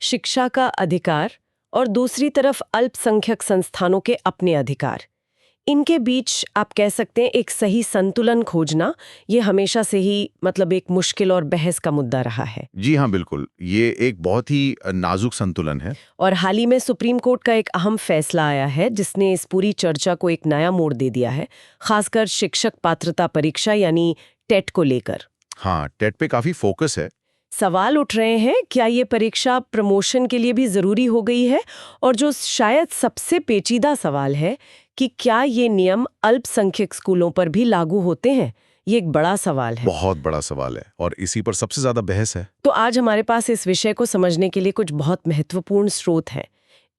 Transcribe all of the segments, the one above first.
शिक्षा का अधिकार और दूसरी तरफ अल्पसंख्यक संस्थानों के अपने अधिकार। इनके बीच आप कह सकते हैं एक सही संतुलन खोजना, ये हमेशा से ही एक मुश्किल और बहस का मुद्दा रहा है। जी हाँ, बिल्कुल। ये एक बहुत ही नाजुक संतुलन है। और हाल ही में सुप्रीम कोर्ट का एक अहम फैसला आया है जिसने इस पूरी चर्चा को एक नया मोड़ दे दिया है, खासकर शिक्षक पात्रता परीक्षा यानी टेट को लेकर। हाँ, टेट पे काफी फोकस है। सवाल उठ रहे हैं, क्या ये परीक्षा प्रमोशन के लिए भी जरूरी हो गई है? और जो शायद सबसे पेचीदा सवाल है कि क्या ये नियम अल्पसंख्यक स्कूलों पर भी लागू होते हैं? ये एक बड़ा सवाल है। बहुत बड़ा सवाल है और इसी पर सबसे ज्यादा बहस है। तो आज हमारे पास इस विषय को समझने के लिए कुछ बहुत महत्वपूर्ण स्रोत हैं।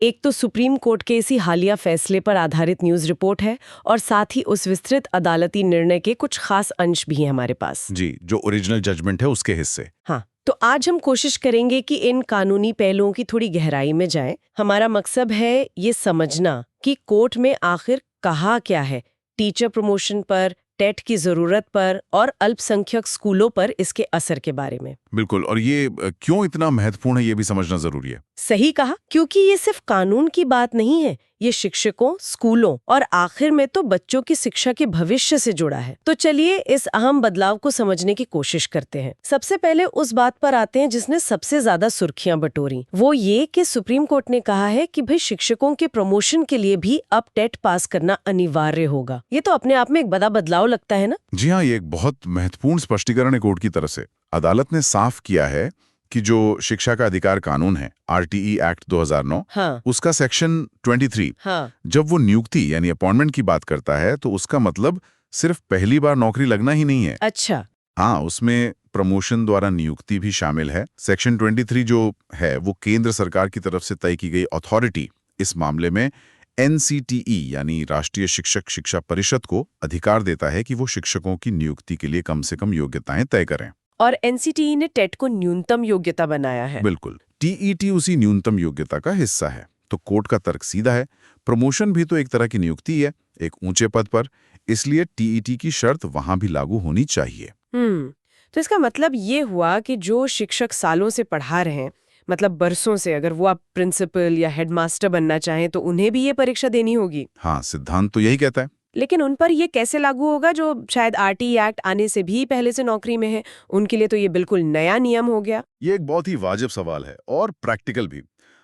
एक तो सुप्रीम कोर्ट के इसी हालिया फैसले पर आधारित न्यूज़ रिपोर्ट है और साथ ही उस विस्तृत अदालती निर्णय के कुछ खास अंश भी हैं हमारे पास। जी, जो ओरिजिनल जजमेंट है उसके हिस्से। हाँ, तो आज हम कोशिश करेंगे कि इन कानूनी पहलुओं की थोड़ी गहराई में जाएं। हमारा मकसद है ये समझना कि कोर्ट में आखिर कहा क्या है टीचर प्रमोशन पर, टेट की जरूरत पर और अल्पसंख्यक स्कूलों पर इसके असर के बारे में। बिल्कुल, और ये क्यों इतना महत्वपूर्ण है ये भी समझना जरूरी है। सही कहा, क्योंकि ये सिर्फ कानून की बात नहीं है, ये शिक्षकों, स्कूलों और आखिर में तो बच्चों की शिक्षा के भविष्य से जुड़ा है। तो चलिए इस अहम बदलाव को समझने की कोशिश करते हैं। सबसे पहले उस बात पर आते हैं जिसने सबसे ज्यादा सुर्खियां बटोरी, वो ये कि सुप्रीम कोर्ट ने कहा है कि भाई शिक्षकों के प्रमोशन के लिए भी अब टेट पास करना अनिवार्य होगा। ये तो अपने आप में एक बड़ा बदलाव लगता है ना? जी हाँ, ये एक बहुत महत्वपूर्ण स्पष्टीकरण है कोर्ट की तरफ से। अदालत ने साफ किया है कि जो शिक्षा का अधिकार कानून है, आरटीई एक्ट 2009, हाँ, उसका सेक्शन 23, हाँ, जब वो नियुक्ति यानी अपॉइंटमेंट की बात करता है तो उसका मतलब सिर्फ पहली बार नौकरी लगना ही नहीं है। अच्छा, हाँ, उसमें प्रमोशन द्वारा नियुक्ति भी शामिल है। सेक्शन 23 जो है वो केंद्र सरकार की तरफ से तय की गई अथॉरिटी, इस मामले में एनसीटीई यानी राष्ट्रीय शिक्षक शिक्षा परिषद को अधिकार देता है कि वो शिक्षकों की नियुक्ति के लिए कम से कम योग्यताएं तय करें। और एनसीटीई ने टेट को न्यूनतम योग्यता बनाया है। बिल्कुल, टीईटी उसी न्यूनतम योग्यता का हिस्सा है। तो कोर्ट का तर्क सीधा है, प्रमोशन भी तो एक तरह की नियुक्ति है, एक ऊंचे पद पर, इसलिए टीईटी की शर्त वहां भी लागू होनी चाहिए। तो इसका मतलब ये हुआ कि जो शिक्षक सालों से पढ़ा रहे हैं, बरसों से, अगर वो आप प्रिंसिपल या हेडमास्टर बनना चाहें तो उन्हें भी ये परीक्षा देनी होगी। हाँ, सिद्धांत तो यही कहता है। लेकिन उन पर ये कैसे लागू होगा जो शायद आरटीई एक्ट आने से भी पहले से नौकरी में है? उनके लिए तो ये बिल्कुल नया नियम हो गया। ये एक बहुत ही वाजिब सवाल है और प्रैक्टिकल भी।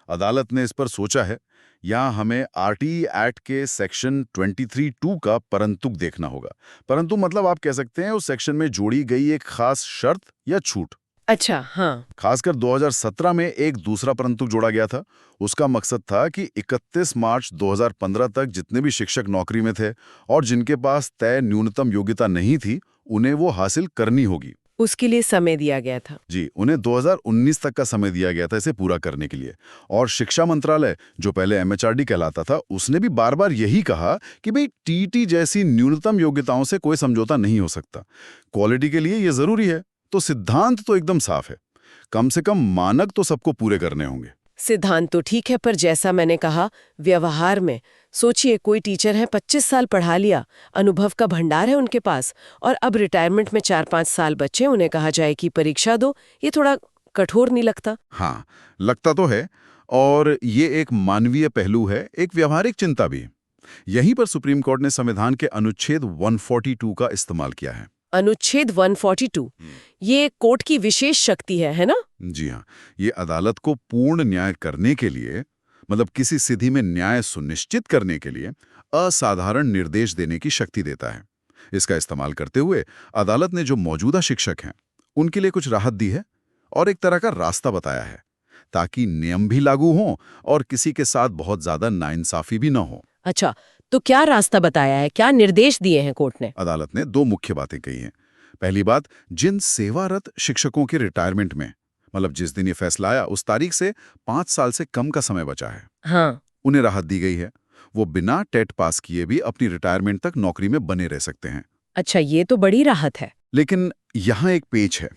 अदालत ने इस पर सोचा है। यहाँ हमें आरटीई एक्ट के सेक्शन 23(2) का परंतु देखना होगा। परंतु मतलब आप कह सकते हैं उस सेक्शन में जोड़ी गई एक खास शर्त या छूट। अच्छा, हाँ। खासकर 2017 में एक दूसरा परंतु जोड़ा गया था। उसका मकसद था कि 31 मार्च 2015 तक जितने भी शिक्षक नौकरी में थे और जिनके पास तय न्यूनतम योग्यता नहीं थी, उन्हें वो हासिल करनी होगी। उसके लिए समय दिया गया था। जी, उन्हें 2019 तक का समय दिया गया था इसे पूरा करने के लिए। और शिक्षा मंत्रालय, जो पहले एमएचआरडी कहलाता था, उसने भी बार बार यही कहा कि भाई टीटी जैसी न्यूनतम योग्यताओं से कोई समझौता नहीं हो सकता। क्वालिटी के लिए ये जरूरी है। तो सिद्धांत तो एकदम साफ है, कम से कम मानक तो सबको पूरे करने होंगे। सिद्धांत तो ठीक है, पर जैसा मैंने कहा, व्यवहार में सोचिए, कोई टीचर है, 25 साल पढ़ा लिया, अनुभव का भंडार है उनके पास, और अब रिटायरमेंट में 4-5 साल बचे, उन्हें कहा जाए कि परीक्षा दो। ये थोड़ा कठोर नहीं लगता? हाँ, लगता तो है। और ये एक मानवीय पहलू है, एक व्यवहारिक चिंता भी। यहीं पर सुप्रीम कोर्ट ने संविधान के अनुच्छेद 142 का इस्तेमाल किया है। अनुच्छेद 142, ये कोर्ट की विशेष शक्ति है ना? जी हाँ, ये अदालत को पूर्ण न्याय करने के लिए, मतलब किसी स्थिति में न्याय सुनिश्चित करने के लिए असाधारण निर्देश देने की शक्ति देता है। इसका इस्तेमाल करते हुए अदालत ने जो मौजूदा शिक्षक हैं उनके लिए कुछ राहत दी है और एक तरह का रास्ता बताया है, ताकि नियम भी लागू हों और किसी के साथ बहुत ज्यादा नाइंसाफी भी न हो। अच्छा, तो क्या रास्ता बताया है, क्या निर्देश दिए हैं कोर्ट ने? अदालत ने दो मुख्य बातें कही हैं। पहली बात, जिन सेवारत शिक्षकों के रिटायरमेंट में, मतलब जिस दिन ये फैसला आया उस तारीख से 5 साल से कम का समय बचा है, हाँ, उन्हें राहत दी गई है। वो बिना टेट पास किए भी अपनी रिटायरमेंट तक नौकरी में बने रह सकते हैं। अच्छा, ये तो बड़ी राहत है। लेकिन यहाँ एक पेच है।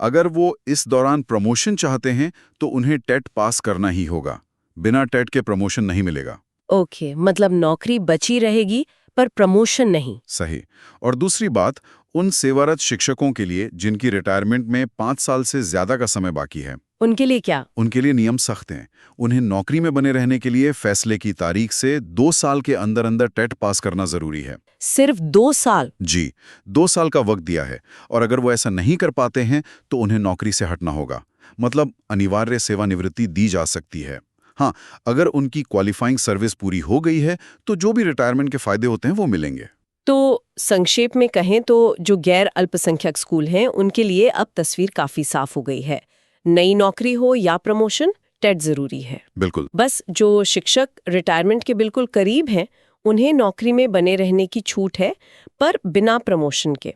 अगर वो इस दौरान प्रमोशन चाहते हैं तो उन्हें टेट पास करना ही होगा। बिना टेट के प्रमोशन नहीं मिलेगा। ओके, मतलब नौकरी बची रहेगी पर प्रमोशन नहीं। सही। और दूसरी बात, उन सेवारत शिक्षकों के लिए जिनकी रिटायरमेंट में 5 साल से ज्यादा का समय बाकी है, उनके लिए क्या? उनके लिए नियम सख्त हैं। उन्हें नौकरी में बने रहने के लिए फैसले की तारीख से 2 साल के अंदर अंदर टेट पास करना जरूरी है। सिर्फ 2 साल? जी, 2 साल का वक्त दिया है, और अगर वो ऐसा नहीं कर पाते हैं तो उन्हें नौकरी से हटना होगा। मतलब अनिवार्य सेवानिवृत्ति दी जा सकती है। हाँ, अगर उनकी क्वालिफाइंग सर्विस पूरी हो गई है तो जो भी रिटायरमेंट के फायदे होते हैं वो मिलेंगे। तो संक्षेप में कहें तो जो गैर अल्पसंख्यक स्कूल हैं उनके लिए अब तस्वीर काफी साफ हो गई है। नई नौकरी हो या प्रमोशन, टेट जरूरी है। बिल्कुल। बस जो शिक्षक रिटायरमेंट के बिल्कुल करीब हैं उन्हें नौकरी में बने रहने की छूट है, पर बिना प्रमोशन के।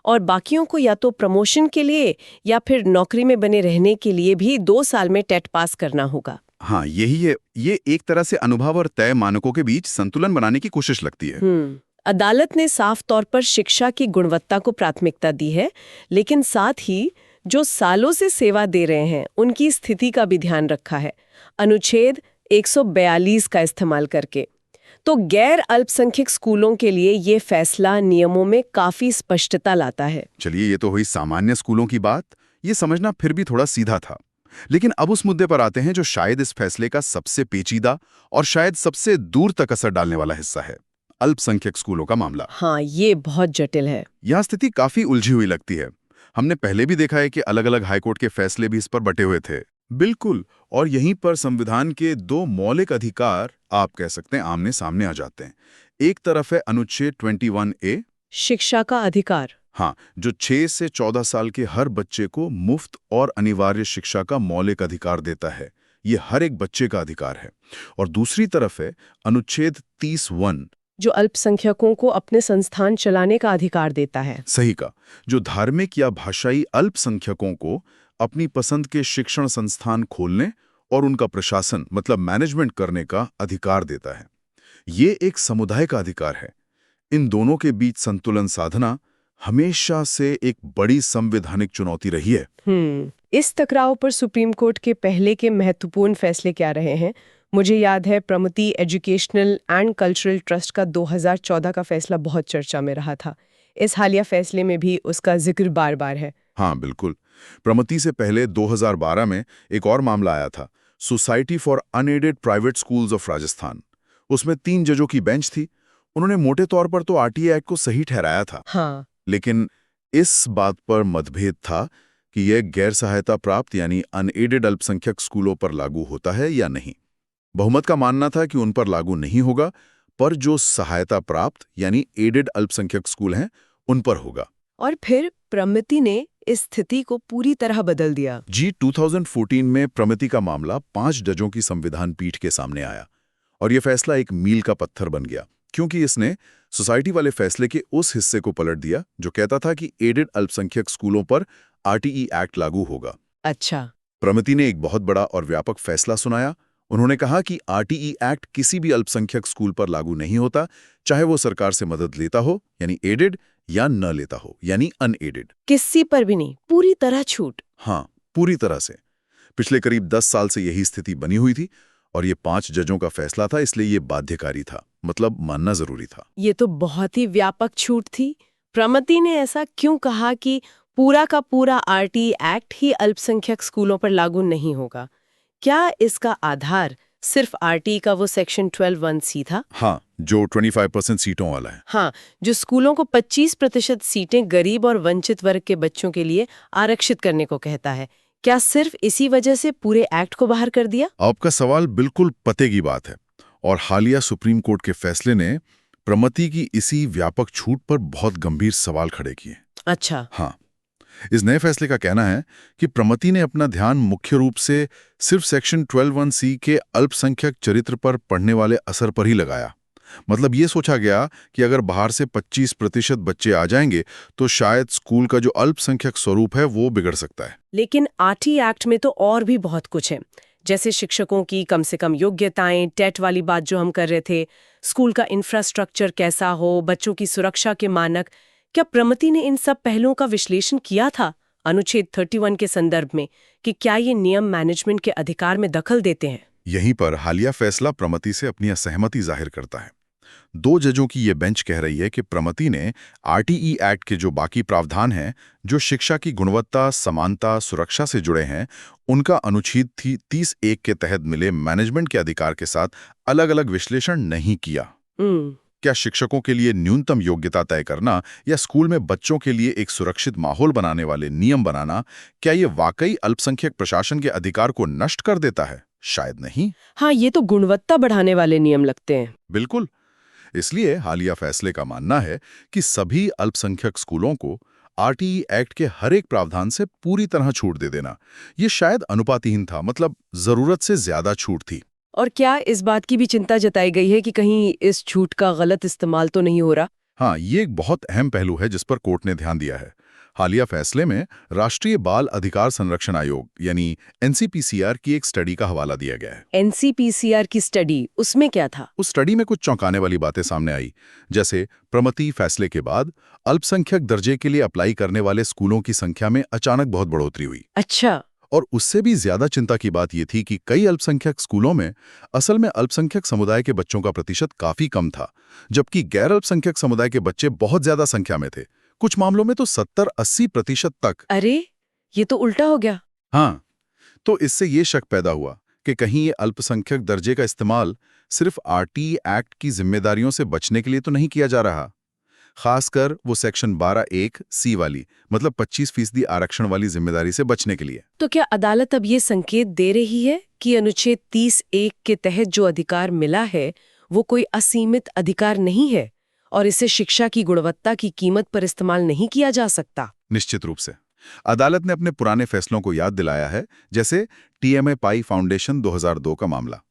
और बाकियों को या तो प्रमोशन के लिए या फिर नौकरी में बने रहने के लिए भी 2 साल में टेट पास करना होगा। हाँ, यही है। ये एक तरह से अनुभव और तय मानकों के बीच संतुलन बनाने की कोशिश लगती है। अदालत ने साफ तौर पर शिक्षा की गुणवत्ता को प्राथमिकता दी है, लेकिन साथ ही जो सालों से सेवा दे रहे हैं उनकी स्थिति का भी ध्यान रखा है, अनुच्छेद 142 का इस्तेमाल करके। तो गैर अल्पसंख्यक स्कूलों के लिए ये फैसला नियमों में काफी स्पष्टता लाता है। चलिए, ये तो हुई सामान्य स्कूलों की बात। ये समझना फिर भी थोड़ा सीधा था। लेकिन अब उस मुद्दे पर आते हैं जो शायद इस फैसले का सबसे पेचीदा और शायद सबसे दूर तक असर डालने वाला हिस्सा है, अल्पसंख्यक स्कूलों का मामला। हाँ, ये बहुत जटिल है। यहाँ स्थिति काफी उलझी हुई लगती है। हमने पहले भी देखा है कि अलग-अलग हाईकोर्ट के फैसले भी इस पर बटे हुए थे। बिल्कुल। और यहीं पर संविधान के 2 मौलिक अधिकार, आप कह सकते हैं, आमने सामने आ जाते हैं। एक तरफ है अनुच्छेद 21A, शिक्षा का अधिकार। हाँ, जो 6 से 14 साल के हर बच्चे को मुफ्त और अनिवार्य शिक्षा का मौलिक अधिकार देता है। ये हर एक बच्चे का अधिकार है। और दूसरी तरफ है अनुच्छेद 30(1), जो अल्पसंख्यकों को अपने संस्थान चलाने का अधिकार देता है। सही का, जो धार्मिक या भाषाई अल्पसंख्यकों को अपनी पसंद के शिक्षण संस्थान खोलने और उनका प्रशासन, मतलब मैनेजमेंट करने का अधिकार देता है। ये एक समुदाय का अधिकार है। इन दोनों के बीच संतुलन साधना हमेशा से एक बड़ी संवैधानिक चुनौती रही है। इस टकराव पर सुप्रीम कोर्ट के पहले के महत्वपूर्ण फैसले क्या रहे हैं? मुझे याद है Pramati educational and cultural trust का 2014 का फैसला बहुत चर्चा में रहा था। इस हालिया फैसले में भी उसका जिक्र बार बार है। हाँ, बिल्कुल। प्रमति से पहले 2012 में एक और मामला आया था, society for unaided private schools of Rajasthan. उसमें 3 जजों की बेंच थी। उन्होंने मोटे तौर पर तो आरटीए एक्ट को सही ठहराया था। हाँ। लेकिन इस बात पर मतभेद था कि यह गैर सहायता प्राप्त यानी अनएडेड अल्पसंख्यक स्कूलों पर लागू होता है या नहीं। बहुमत का मानना था कि उन पर लागू नहीं होगा, पर जो सहायता प्राप्त यानी एडेड अल्पसंख्यक स्कूल हैं उन पर होगा। और फिर प्रमिति ने इस स्थिति को पूरी तरह बदल दिया। 2014 में प्रमिति का मामला 5 जजों की संविधान पीठ के सामने आया और यह फैसला एक मील का पत्थर बन गया, क्योंकि इसने सोसाइटी वाले फैसले के उस हिस्से को पलट दिया जो कहता था कि एडेड अल्पसंख्यक स्कूलों पर आरटीई एक्ट लागू होगा। अच्छा। प्रमिति ने एक बहुत बड़ा और व्यापक फैसला सुनाया। उन्होंने कहा कि आरटीई एक्ट किसी भी अल्पसंख्यक स्कूल पर लागू नहीं होता, चाहे वो सरकार से मदद लेता हो यानी एडेड, या न लेता हो यानी अनएडेड। किसी पर भी नहीं, पूरी तरह छूट। हाँ, पूरी तरह से। पिछले करीब 10 साल से यही स्थिति बनी हुई थी और ये 5 जजों का फैसला था, इसलिए ये बाध्यकारी था, मतलब मानना जरूरी था। ये तो बहुत ही व्यापक छूट थी। प्रमिति ने ऐसा क्यों कहा कि पूरा का पूरा आरटीई एक्ट ही अल्पसंख्यक स्कूलों पर लागू नहीं होगा? क्या इसका आधार सिर्फ आरटीई का वो सेक्शन 12(1)(c) था? हाँ, जो 25% सीटों वाला है। हाँ, जो स्कूलों को 25% सीटें गरीब और वंचित वर्ग के बच्चों के लिए आरक्षित करने को कहता है। क्या सिर्फ इसी वजह से पूरे एक्ट को बाहर कर दिया? आपका सवाल बिल्कुल पते की बात है और हालिया सुप्रीम कोर्ट के फैसले ने प्रमिति की इसी व्यापक छूट पर बहुत गंभीर सवाल खड़े किए। अच्छा। हाँ, इस नए फैसले का कहना है कि प्रमिति ने अपना ध्यान मुख्य रूप से सिर्फ सेक्शन 12(1)(c) के अल्पसंख्यक चरित्र पर पड़ने वाले असर पर ही लगाया। मतलब ये सोचा गया कि अगर बाहर से 25% बच्चे आ जाएंगे तो शायद स्कूल का जो अल्पसंख्यक स्वरूप है वो बिगड़ सकता है। लेकिन आरटीई एक्ट में तो और भी बहुत कुछ है, जैसे शिक्षकों की कम से कम योग्यताएं, टेट वाली बात जो हम कर रहे थे, स्कूल का इंफ्रास्ट्रक्चर कैसा हो, बच्चों की सुरक्षा के मानक। क्या प्रमिति ने इन सब पहलुओं का विश्लेषण किया था अनुच्छेद 31 के संदर्भ में कि क्या ये नियम मैनेजमेंट के अधिकार में दखल देते हैं? यहीं पर हालिया फैसला प्रमिति से अपनी असहमति जाहिर करता है। 2 जजों की ये बेंच कह रही है कि प्रमति ने आरटीई एक्ट के जो बाकी प्रावधान हैं, जो शिक्षा की गुणवत्ता, समानता, सुरक्षा से जुड़े हैं, उनका अनुच्छेद 30(1) के तहत मिले मैनेजमेंट के अधिकार के साथ अलग-अलग विश्लेषण नहीं किया। क्या शिक्षकों के लिए न्यूनतम योग्यता तय करना या स्कूल में बच्चों के लिए एक सुरक्षित माहौल बनाने वाले नियम बनाना, क्या ये वाकई अल्पसंख्यक प्रशासन के अधिकार को नष्ट कर देता है? शायद नहीं। हाँ, ये तो गुणवत्ता बढ़ाने वाले नियम लगते हैं। बिल्कुल। इसलिए हालिया फैसले का मानना है कि सभी अल्पसंख्यक स्कूलों को आरटीई एक्ट के हर एक प्रावधान से पूरी तरह छूट दे देना, ये शायद अनुपातहीन था, मतलब जरूरत से ज्यादा छूट थी। और क्या इस बात की भी चिंता जताई गई है कि कहीं इस छूट का गलत इस्तेमाल तो नहीं हो रहा? हाँ, ये एक बहुत अहम पहलू है जिस पर कोर्ट ने ध्यान दिया है। हालिया फैसले में राष्ट्रीय बाल अधिकार संरक्षण आयोग यानी एनसीपीसीआर की एक स्टडी का हवाला दिया गया है। एनसीपीसीआर की स्टडी, उसमें क्या था? उस स्टडी में कुछ चौंकाने वाली बातें सामने आई, जैसे प्रमति फैसले के बाद अल्पसंख्यक दर्जे के लिए अप्लाई करने वाले स्कूलों की संख्या में अचानक बहुत बढ़ोतरी हुई। अच्छा। और उससे भी ज्यादा चिंता की बात यह थी कि कई अल्पसंख्यक स्कूलों में असल में अल्पसंख्यक समुदाय के बच्चों का प्रतिशत काफी कम था, जबकि गैर अल्पसंख्यक समुदाय के बच्चे बहुत ज्यादा संख्या में थे, कुछ मामलों में तो 70-80% तक। अरे, ये तो उल्टा हो गया। हाँ, तो इससे ये शक पैदा हुआ कि कहीं ये अल्पसंख्यक दर्जे का इस्तेमाल सिर्फ आरटीई एक्ट की जिम्मेदारियों से बचने के लिए तो नहीं किया जा रहा, खासकर वो सेक्शन 12(1)(c) वाली, मतलब 25% आरक्षण वाली जिम्मेदारी से बचने के लिए। तो क्या अदालत अब ये संकेत दे रही है कि अनुच्छेद 30(1) के तहत जो अधिकार मिला है वो कोई असीमित अधिकार नहीं है और इसे शिक्षा की गुणवत्ता की कीमत पर इस्तेमाल नहीं किया जा सकता? निश्चित रूप से। अदालत ने अपने पुराने फैसलों को याद दिलाया है, जैसे टीएमए पाई फाउंडेशन 2002 का मामला।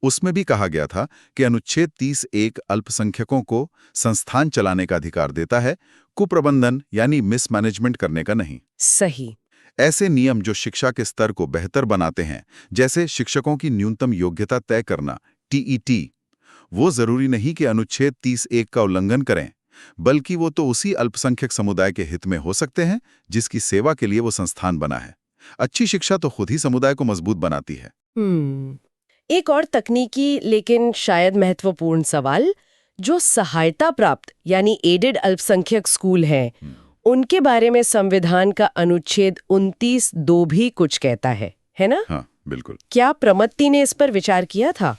उसमें भी कहा गया था कि अनुच्छेद 30(1) अल्पसंख्यकों को संस्थान चलाने का अधिकार देता है, कुप्रबंधन यानी मिसमैनेजमेंट करने का नहीं। सही। ऐसे नियम जो शिक्षा के स्तर को बेहतर बनाते हैं, जैसे शिक्षकों की न्यूनतम योग्यता तय करना टीईटी, वो जरूरी नहीं कि अनुच्छेद 30(1) का उल्लंघन करें, बल्कि वो तो उसी अल्पसंख्यक समुदाय के हित में हो सकते हैं जिसकी सेवा के लिए वो संस्थान बना है। अच्छी शिक्षा तो खुद ही समुदाय को मजबूत बनाती है। एक और तकनीकी लेकिन शायद महत्वपूर्ण सवाल, जो सहायता प्राप्त यानी एडेड अल्पसंख्यक स्कूल हैं, उनके बारे में संविधान का अनुच्छेद 29(2) भी कुछ कहता है ना? हाँ, बिल्कुल। क्या प्रमति ने इस पर विचार किया था?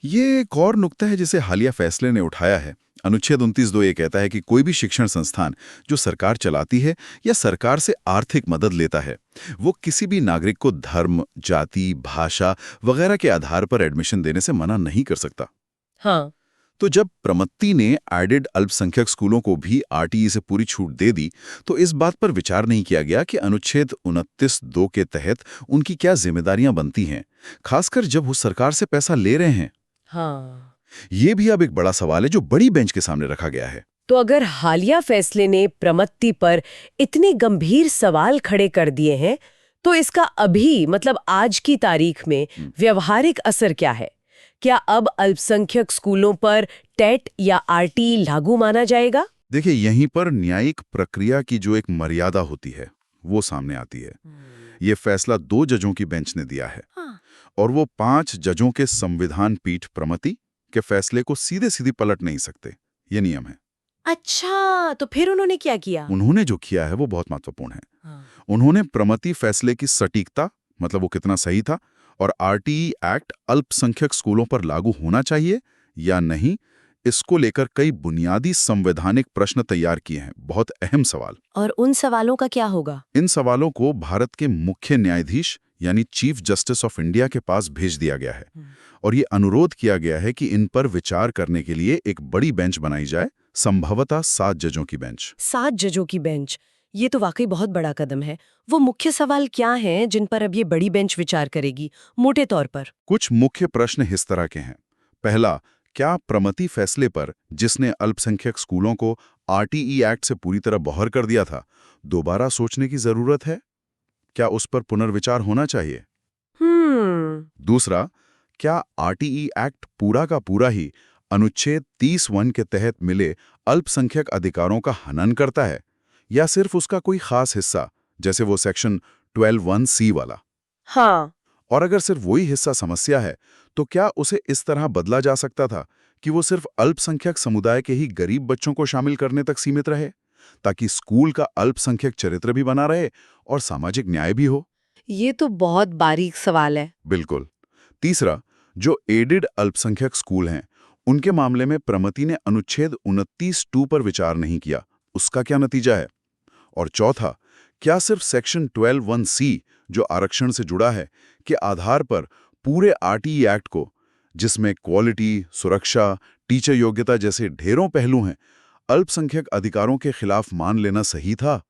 ये एक और नुक्ता है जिसे हालिया फैसले ने उठाया है। अनुच्छेद 29(2) ये कहता है कि कोई भी शिक्षण संस्थान जो सरकार चलाती है या सरकार से आर्थिक मदद लेता है, वो किसी भी नागरिक को धर्म, जाति, भाषा वगैरह के आधार पर एडमिशन देने से मना नहीं कर सकता। हाँ। तो जब प्रमति ने एडेड अल्पसंख्यक स्कूलों को भी आरटीई से पूरी छूट दे दी, तो इस बात पर विचार नहीं किया गया कि अनुच्छेद 29(2) के तहत उनकी क्या जिम्मेदारियां बनती हैं, खासकर जब वो सरकार से पैसा ले रहे हैं। हाँ। ये भी अब एक बड़ा सवाल है जो बड़ी बेंच के सामने रखा गया है। तो अगर हालिया फैसले ने प्रमति पर इतने गंभीर सवाल खड़े कर दिए हैं, तो इसका अभी मतलब आज की तारीख में व्यवहारिक असर क्या है? क्या अब अल्पसंख्यक स्कूलों पर टेट या आरटीई लागू माना जाएगा? देखिए, यहीं पर न्यायिक प्रक्रिया की जो एक मर्यादा होती है वो सामने आती है। ये फैसला 2 जजों की बेंच ने दिया है। हाँ। और वो 5 जजों के संविधान पीठ प्रमति के फैसले को सीधे पलट नहीं सकते, ये नियम है। अच्छा, तो फिर उन्होंने क्या किया? उन्होंने जो किया है वो बहुत महत्वपूर्ण है। हाँ। उन्होंने प्रमति फैसले की सटीकता, मतलब वो कितना सही था, और आरटीई एक्ट अल्पसंख्यक स्कूलों पर लागू होना चाहिए या नहीं, इसको लेकर कई बुनियादी संवैधानिक प्रश्न तैयार किए हैं। बहुत अहम सवाल। और उन सवालों का क्या होगा? इन सवालों को भारत के मुख्य न्यायाधीश यानी चीफ जस्टिस ऑफ इंडिया के पास भेज दिया गया है और ये अनुरोध किया गया है कि इन पर विचार करने के लिए एक बड़ी बेंच बनाई जाए, संभवतः 7 जजों की बेंच। 7 जजों की बेंच, ये तो वाकई बहुत बड़ा कदम है। वो मुख्य सवाल क्या हैं जिन पर अब ये बड़ी बेंच विचार करेगी, मोटे तौर पर? कुछ मुख्य प्रश्न इस तरह के हैं। पहला, क्या प्रमति फैसले पर, जिसने अल्पसंख्यक स्कूलों को आरटीई एक्ट से पूरी तरह बाहर कर दिया था, दोबारा सोचने की जरूरत है? क्या उस पर पुनर्विचार होना चाहिए? दूसरा, क्या आरटीई एक्ट पूरा का पूरा ही अनुच्छेद 30(1) के तहत मिले अल्पसंख्यक अधिकारों का हनन करता है या सिर्फ उसका कोई खास हिस्सा, जैसे वो सेक्शन 12(1)(c) वाला? हाँ। और अगर सिर्फ वही हिस्सा समस्या है, तो क्या उसे इस तरह बदला जा सकता था कि वो सिर्फ अल्पसंख्यक समुदाय के ही गरीब बच्चों को शामिल करने तक सीमित रहे, ताकि स्कूल का अल्पसंख्यक चरित्र भी बना रहे और सामाजिक न्याय भी हो? ये तो बहुत बारीक सवाल है। बिल्कुल। तीसरा, जो एडेड अल्पसंख्यक स्कूल हैं, उनके मामले में प्रमति ने अनुच्छेद 29(2) पर विचार नहीं किया। उसका क्या नतीजा है? और चौथा, क्या सिर्फ सेक्शन 12(1)(c) जो आरक्षण से जुड़ा है, के आधार पर पूरे आरटीई एक्ट को, जिसमें क्वालिटी, सुरक्षा, टीचर योग्यता जैसे ढेरों पहलू हैं, अल्पसंख्यक अधिकारों के खिलाफ मान लेना सही था?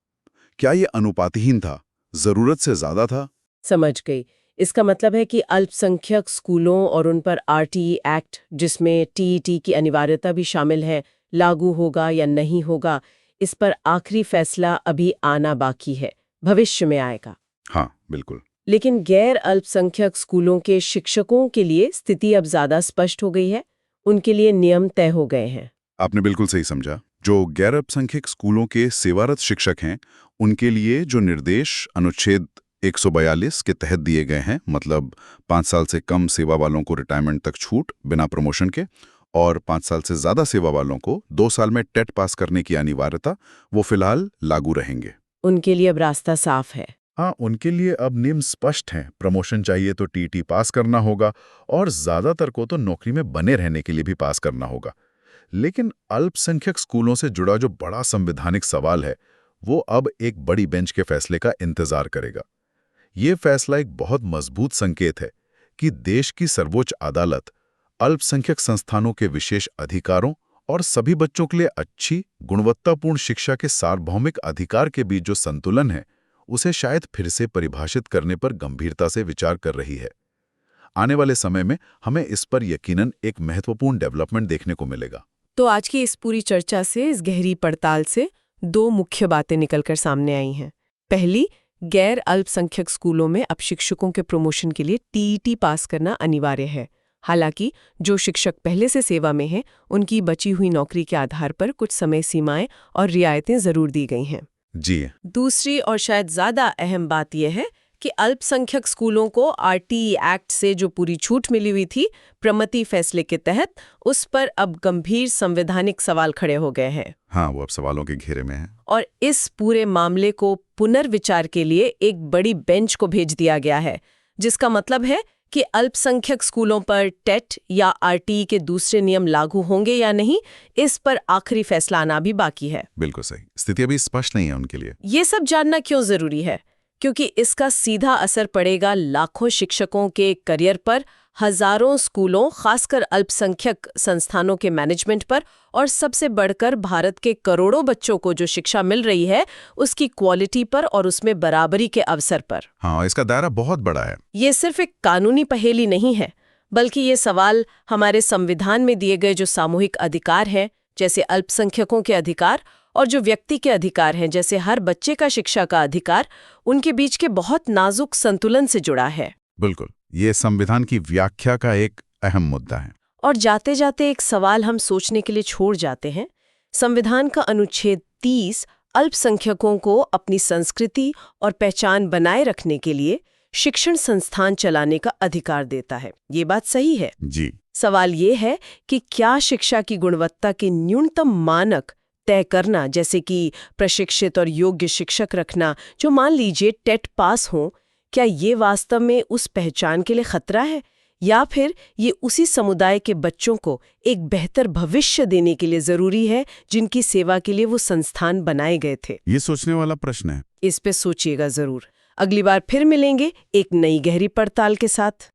क्या ये अनुपातहीन था? जरूरत से ज्यादा था? समझ गई। इसका मतलब है कि अल्पसंख्यक स्कूलों और उन पर आरटीई एक्ट, जिसमें टीईटी की अनिवार्यता भी शामिल है, लागू होगा या नहीं होगा, इस पर आखिरी फैसला अभी आना बाकी है, भविष्य में आएगा। हाँ, बिल्कुल। लेकिन गैर अल्पसंख्यक स्कूलों के शिक्षकों के लिए स्थिति अब ज्यादा स्पष्ट हो गई है। उनके लिए नियम तय हो गए हैं। आपने बिल्कुल सही समझा। जो गैर अल्पसंख्यक स्कूलों के सेवारत शिक्षक हैं, उनके लिए जो निर्देश अनुच्छेद 142 के तहत दिए गए हैं, मतलब 5 साल से कम सेवा वालों को रिटायरमेंट तक छूट बिना प्रमोशन के, और 5 साल से ज्यादा सेवा वालों को 2 साल में टेट पास करने की अनिवार्यता, वो फिलहाल लागू रहेंगे। उनके लिए अब रास्ता साफ है। हाँ, उनके लिए अब नियम स्पष्ट हैं। प्रमोशन चाहिए तो टीटी पास करना होगा, और ज्यादातर को तो नौकरी में बने रहने के लिए भी पास करना होगा। लेकिन अल्पसंख्यक स्कूलों से जुड़ा जो बड़ा संवैधानिक सवाल है, वो अब एक बड़ी बेंच के फैसले का इंतजार करेगा। ये फैसला एक बहुत मजबूत संकेत है कि देश की सर्वोच्च अदालत अल्पसंख्यक संस्थानों के विशेष अधिकारों और सभी बच्चों के लिए अच्छी, गुणवत्तापूर्ण शिक्षा के सार्वभौमिक अधिकार के बीच जो संतुलन है, उसे शायद फिर से परिभाषित करने पर गंभीरता से विचार कर रही है। आने वाले समय में हमें इस पर यकीनन एक महत्वपूर्ण डेवलपमेंट देखने को मिलेगा। तो आज की इस पूरी चर्चा से, इस गहरी पड़ताल से 2 मुख्य बातें निकलकर सामने आई हैं। पहली, गैर अल्पसंख्यक स्कूलों में अब शिक्षकों के प्रमोशन के लिए टीईटी पास करना अनिवार्य है। हालांकि जो शिक्षक पहले से सेवा में हैं, उनकी बची हुई नौकरी के आधार पर कुछ समय सीमाएं और रियायतें जरूर दी गई हैं। जी। दूसरी और शायद ज्यादा अहम बात यह है कि अल्पसंख्यक स्कूलों को आरटीई एक्ट से जो पूरी छूट मिली हुई थी प्रमति फैसले के तहत, उस पर अब गंभीर संवैधानिक सवाल खड़े हो गए हैं। हाँ, वो अब सवालों के घेरे में है। और इस पूरे मामले को पुनर्विचार के लिए एक बड़ी बेंच को भेज दिया गया है, जिसका मतलब है कि अल्पसंख्यक स्कूलों पर टेट या आरटीई के दूसरे नियम लागू होंगे या नहीं, इस पर आखिरी फैसला आना भी बाकी है। बिल्कुल सही। स्थिति अभी स्पष्ट नहीं है उनके लिए। ये सब जानना क्यों जरूरी है? क्योंकि इसका सीधा असर पड़ेगा लाखों शिक्षकों के करियर पर, हजारों स्कूलों, खासकर अल्पसंख्यक संस्थानों के मैनेजमेंट पर, और सबसे बढ़कर भारत के करोड़ों बच्चों को जो शिक्षा मिल रही है, उसकी क्वालिटी पर और उसमें बराबरी के अवसर पर। हाँ, इसका दायरा बहुत बड़ा है। ये सिर्फ एक कानूनी पहेली नहीं है, बल्कि ये सवाल हमारे संविधान में दिए गए जो सामूहिक अधिकार हैं, जैसे अल्पसंख्यकों के अधिकार, और जो व्यक्ति के अधिकार हैं, जैसे हर बच्चे का शिक्षा का अधिकार, उनके बीच के बहुत नाजुक संतुलन से जुड़ा है। बिल्कुल, ये संविधान की व्याख्या का एक अहम मुद्दा है। और जाते जाते एक सवाल हम सोचने के लिए छोड़ जाते हैं। संविधान का अनुच्छेद 30 अल्पसंख्यकों को अपनी संस्कृति और पहचान बनाए रखने के लिए शिक्षण संस्थान चलाने का अधिकार देता है। ये बात सही है जी। सवाल ये है कि क्या शिक्षा की गुणवत्ता के न्यूनतम मानक तय करना, जैसे कि प्रशिक्षित और योग्य शिक्षक रखना जो मान लीजिए टेट पास हो, क्या ये वास्तव में उस पहचान के लिए खतरा है, या फिर ये उसी समुदाय के बच्चों को एक बेहतर भविष्य देने के लिए जरूरी है जिनकी सेवा के लिए वो संस्थान बनाए गए थे? ये सोचने वाला प्रश्न है। इस पे सोचिएगा जरूर। अगली बार फिर मिलेंगे एक नई गहरी पड़ताल के साथ।